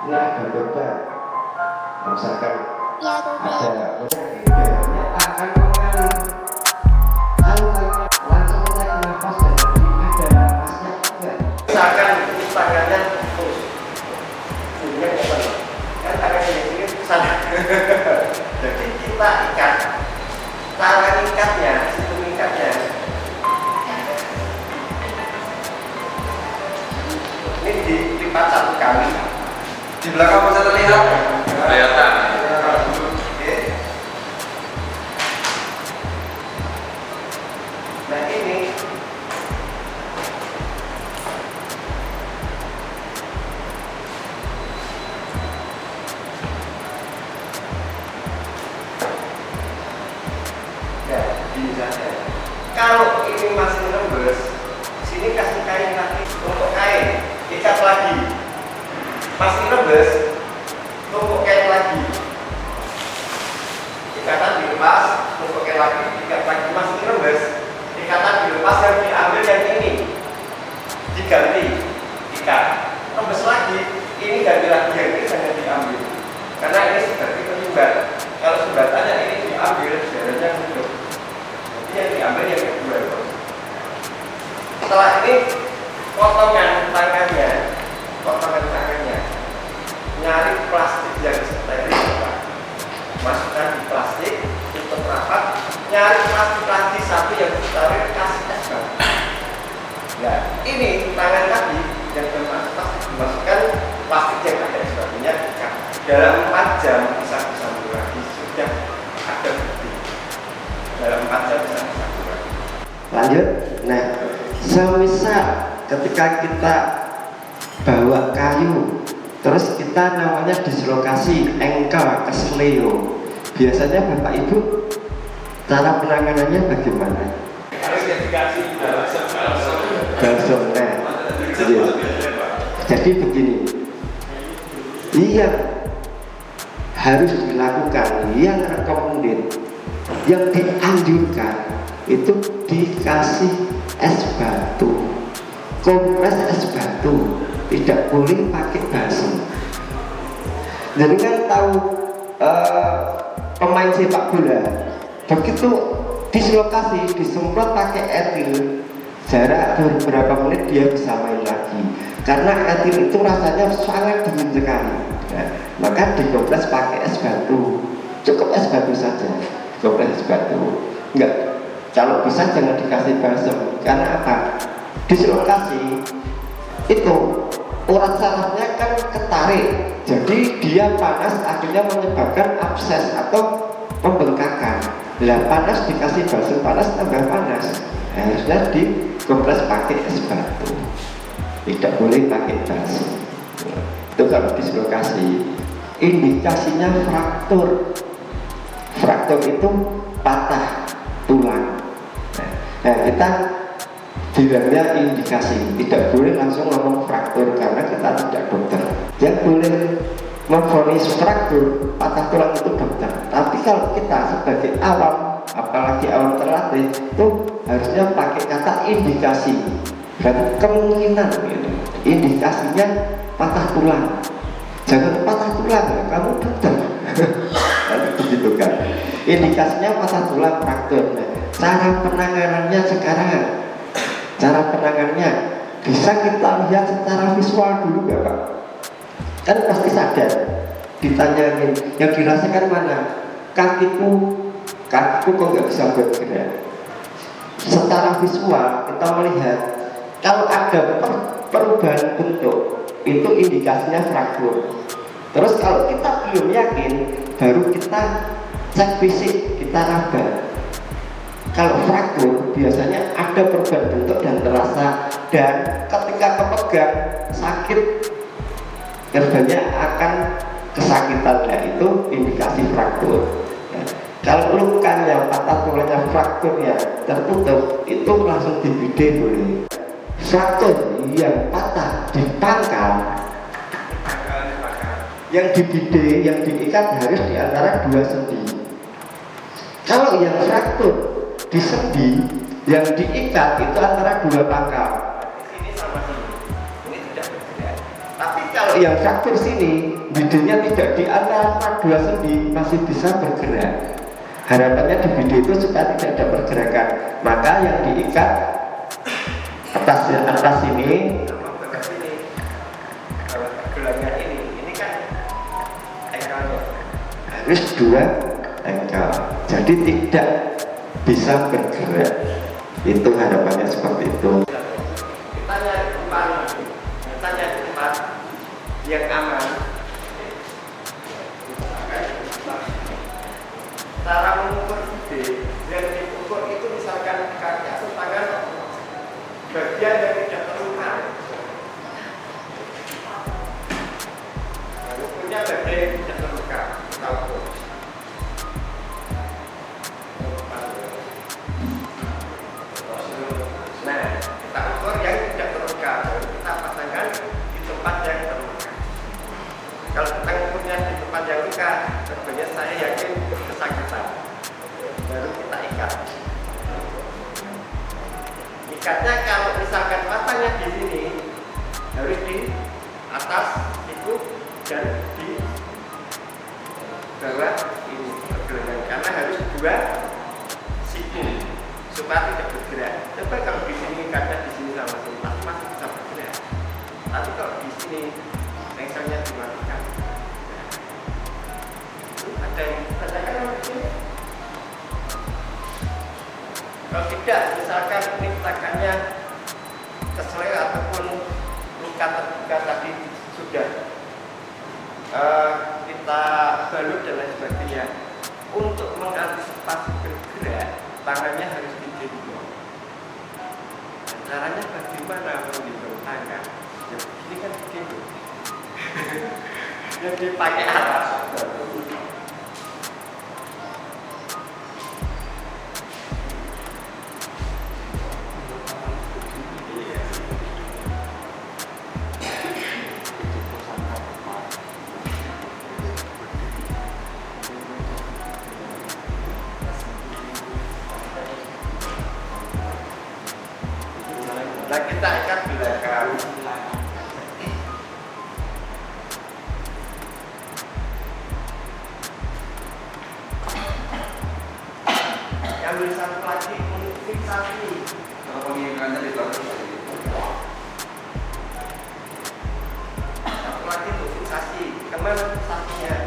ini ada korban, misalkan Ya, ada biasanya akan mengalir. Kalau langsung tarik nafas dan ada nafasnya enggak. Misalkan ini tangannya terus punya open kan tangannya ini sana. Jadi kita ikat cara ikatnya, sistem ikatnya ini dilipat satu kali. Di belakang bisa terlihat kelihatan. Oke. Nah ini ya, gini saja. Kalau ini masih nembus, sini kasih kain lagi untuk kain, ikat lagi. Masih nembus, tumpuk kain lagi. Ikatan dilepas, tumpuk kain lagi, ikat lagi. Masih nembus, ikatan dilepas dan diambil yang ini, diganti, ikat. Nembus lagi, ini ganti lagi yang ini hanya diambil. Karena ini seperti penyumbat. Kalau sumbatannya ini diambil, jalannya hidup. Jadi yang diambil yang kedua. Setelah ini potongan tangannya, nyari plastik yang steril, masukkan di plastik, tutup rapat, nyari plastik satu yang steril, kasih es batu. Nah, ini tangan tadi yang dimasukkan plastik yang ada es batunya, dalam 4 jam bisa bersambung lagi, sudah ada bukti. Dalam 4 jam bisa bersambung lagi. Lanjut. Nah, semisal ketika kita bawa kayu, terus kita namanya dislokasi engkel kesleo, biasanya Bapak Ibu cara penanganannya bagaimana? Harus dikasih Balsam. Nah, iya. Jadi begini, yang harus dilakukan, yang recommended, yang dianjurkan itu dikasih es batu, kompres es batu, tidak boleh pakai balsam. Jadi kan tahu pemain sepak bola begitu dislokasi disemprot pakai etil, jarak beberapa menit dia bisa main lagi karena etil itu rasanya sangat dingin sekali. Nah, maka dikompres pakai es batu, cukup es batu saja, kompres es batu. Enggak, kalau bisa jangan dikasih balsam. Karena apa? Dislokasi itu urat sarafnya kan ketarik, jadi dia panas akhirnya menyebabkan abses atau pembengkakan. Lah panas dikasih balsam panas tambah panas, harusnya dikompres pakai es batu, tidak boleh pakai balsam. Itu kalau dislokasi. Indikasinya fraktur. Fraktur itu patah tulang. Nah, kita bilangnya indikasi, tidak boleh langsung ngomong fraktur karena kita tidak dokter. Yang boleh memvonis fraktur patah tulang itu dokter. Tapi kalau kita sebagai awam, apalagi awam terlatih, itu harusnya pakai kata indikasi dan kemungkinan gitu. Indikasinya patah tulang. Jangan patah tulang, kamu dokter. Begitu kan. Indikasinya patah tulang fraktur. Nah, cara penanganannya sekarang, cara penanganannya bisa kita lihat secara visual dulu ya Pak. Kan pasti sadar, ditanyain yang dirasakan mana, kakiku kok nggak bisa bergerak. Secara visual kita melihat kalau ada perubahan bentuk itu indikasinya fraktur. Terus kalau kita belum yakin, baru kita cek fisik, kita raba. Kalau fraktur biasanya ada perubahan bentuk dan terasa, dan ketika kepegang sakit, korbannya akan kesakitan. Nah, itu indikasi fraktur. Nah, kalau lukanya patah tulangnya frakturnya tertutup, itu langsung dibide boleh. Fraktur yang patah di pangkal, yang dibide, yang diikat harus di antara 2 sendi. Kalau yang fraktur di sendi, yang diikat itu antara 2 pangkal. Ini sama sini, ini tidak bergerak. Tapi kalau yang fraktur sini bidenya tidak di antara dua sendi, masih bisa bergerak. Harapannya di bidang itu supaya tidak ada pergerakan, maka yang diikat atas ini sama bawah sini, bawah gelangnya ini kan engkelnya. harus dua engkel, jadi tidak bisa bergerak. Itu harapannya seperti itu. Kita nyari tempat yang aman. Cara mengukur gede, yang diukur itu misalkan kaki atau tangan bagian yang tidak terluka. Ukurnya bagian yang tidak terluka. Kita ukur. Nah, kita ukur yang tidak terluka, baru kita pasangkan di tempat yang terluka. Kalau kita ukurnya di tempat yang luka, tentunya saya yakin kesakitan. Baru kita ikat. Ikatnya kalau misalkan matanya di sini, harus di atas itu dan di bawah ini pergelangan, karena harus dua siku supaya tidak bergerak. Coba kalau di sini ikatnya di sini sama sini, masih bisa bergerak. Tapi kalau di sini tensionnya dimatikan. Ada yang tanyakan ini? Kalau tidak, misalkan ini tekannya keseleo ataupun luka terbuka tadi sudah kita balut dan lain sebagainya. Untuk mengantisipasi bergerak, tangannya harus digendong. Caranya bagaimana menggendong tangan? Ya begini kan digendong. Yang dipakai atas. Nah, kita ikat belakang. Ambil satu lagi untuk fiksasi. Kalau pengingitannya di belakang. Satu lagi untuk fiksasi. Kemana fiksasinya?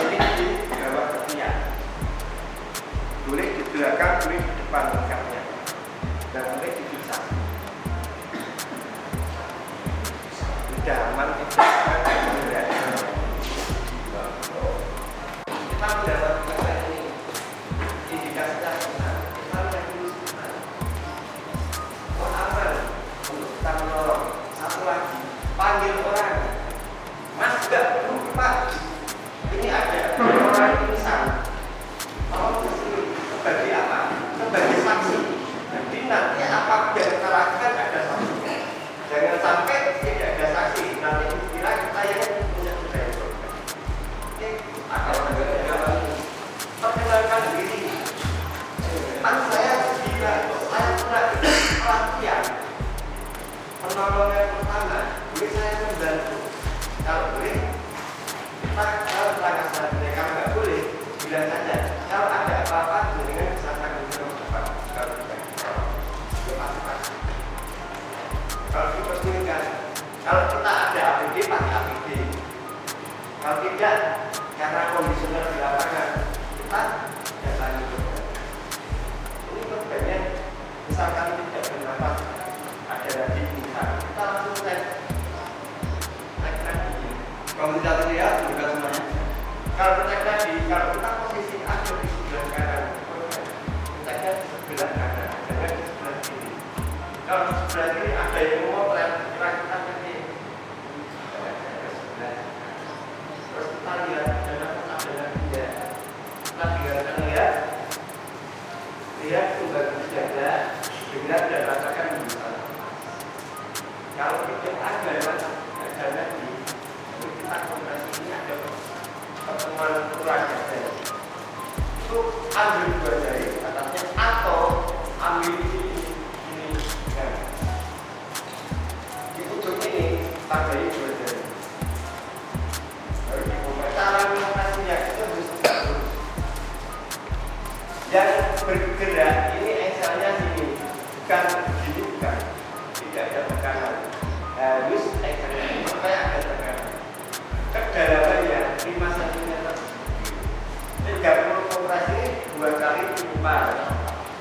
Ini di bawah ketiak. Boleh di belakang, boleh di depan lengkapnya. Dan boleh difiksasi. Sudah aman, kita mendapatkan ini indikasinya benar. Kita lihat dulu sebentar. Oh aman untuk kita menolong. Satu lagi, panggil orang. Mas enggak perlu Pak. Ini ada orang pingsan. Tolong kesini. Sebagai apa? Sebagai saksi. Jadi nanti apa yang kita lakukan ada saksi. Jangan sampai tidak ada saksi. Nanti kira kita yang punya budaya. Oke, akan perkenalkan diri. Kan saya juga, saya pernah pelatihan penolongan pertama. Boleh saya membantu? Kalau boleh, kita kalau pelanggan selanjutnya. Kalau nggak boleh, bilang saja. Kalau ada apa-apa, dengan bisa tanggung jawab cepat. Kalau tidak, itu pasti. Kalau diperlukan, kalau kita ada APD, pakai APD. Kalau tidak, karena kondisional di lapangan, kita datangi dokter. Ini dokternya, misalkan tidak bernafas, ada lagi pingsan, kita langsung tes. Kalau tidak terlihat, bukan semuanya. Kalau cek tadi, kalau kita posisi ada di sebelah kanan, ceknya di sebelah kanan, jangan di sebelah kiri. Kalau di sebelah kiri ada yang memotret, kita cek terus kita lihat ada nafas ada lagi ya. Kita tinggalkan lihat bagus dada dengan dan rasakan bisa. Kalau tidak ada lagi, kita kompresi ini ada pertemuan kurang dada. Itu ambil dua jari atasnya atau ambil di sini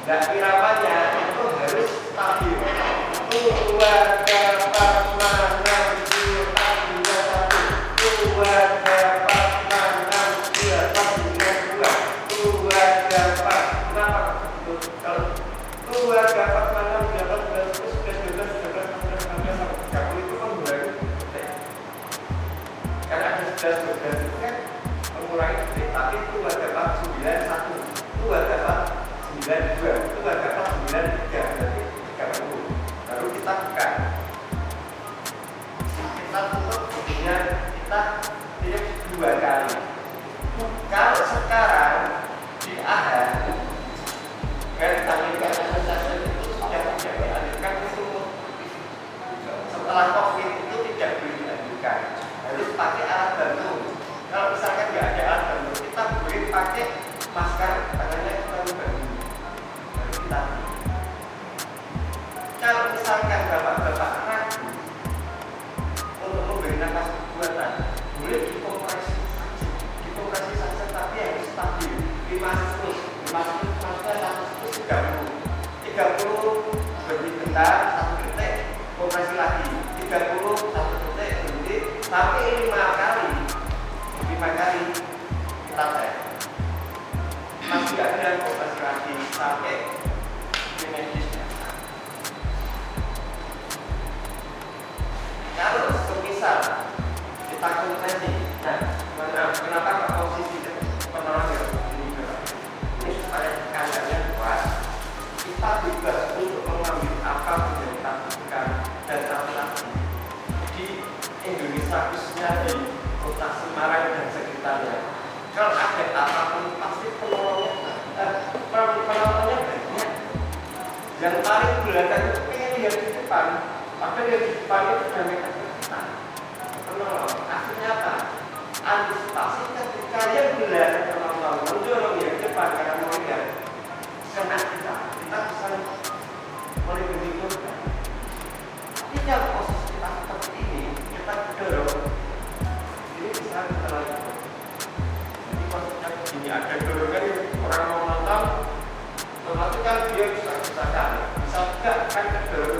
Nah, irama-nya itu harus stabil. Dua dapat menang dua dua satu. Dua dapat menang dua satu dua. Dua dapat menang kalau dua dapat menang dapat 11 itu kan mengurangi detik. Karena ada 11 itu kan mengurangi detik. Tapi dua dapat 91. Dua dapat 92. Dua dapat 93. Berarti 30. Baru kita buka. Kita tutup kemudian kita tiup 2 kali. Kalau sekarang di AHA kan tanggal saja itu sudah tidak dilanjutkan ke sumur. Setelah COVID itu tidak boleh dilanjutkan, harus pakai alat bantu. Kalau misalkan nggak ada alat bantu, kita boleh pakai masker, tangannya kita rubah dulu, baru kita. Kalau misalkan bapak-bapak ragu untuk memberi nafas buatan, boleh dikompresi saja, tapi harus stabil 5 terus. 5 terus maksudnya 30 berhenti bentar, 1 detik, kompresi lagi 30, 1 detik, berhenti sampai 5 kali kita cek masih ada kompresi lagi sampai medisnya. Kalau semisal kita kompresi, nah kenapa posisi penolong ini supaya kandangnya kuat, kita bebas untuk mengambil apa yang kita butuhkan. Dan satu lagi di Indonesia, khususnya di kota Semarang dan sekitarnya, kalau ada apapun pasti penolongnya banyak. Yang paling belakang itu pengen lihat di depan, padahal yang di depan itu sudah mereka kita penolong. Artinya apa? Antisipasi ketika yang belakang penolong mendorong yang depan karena mau lihat kena kita bisa melindungi korban. Tapi kalau posisi kita seperti ini, kita dorong, ini bisa kita lakukan. Jadi maksudnya begini, ada dorongan yang orang mau nonton, otomatis kan dia bisa kan juga kan kedorong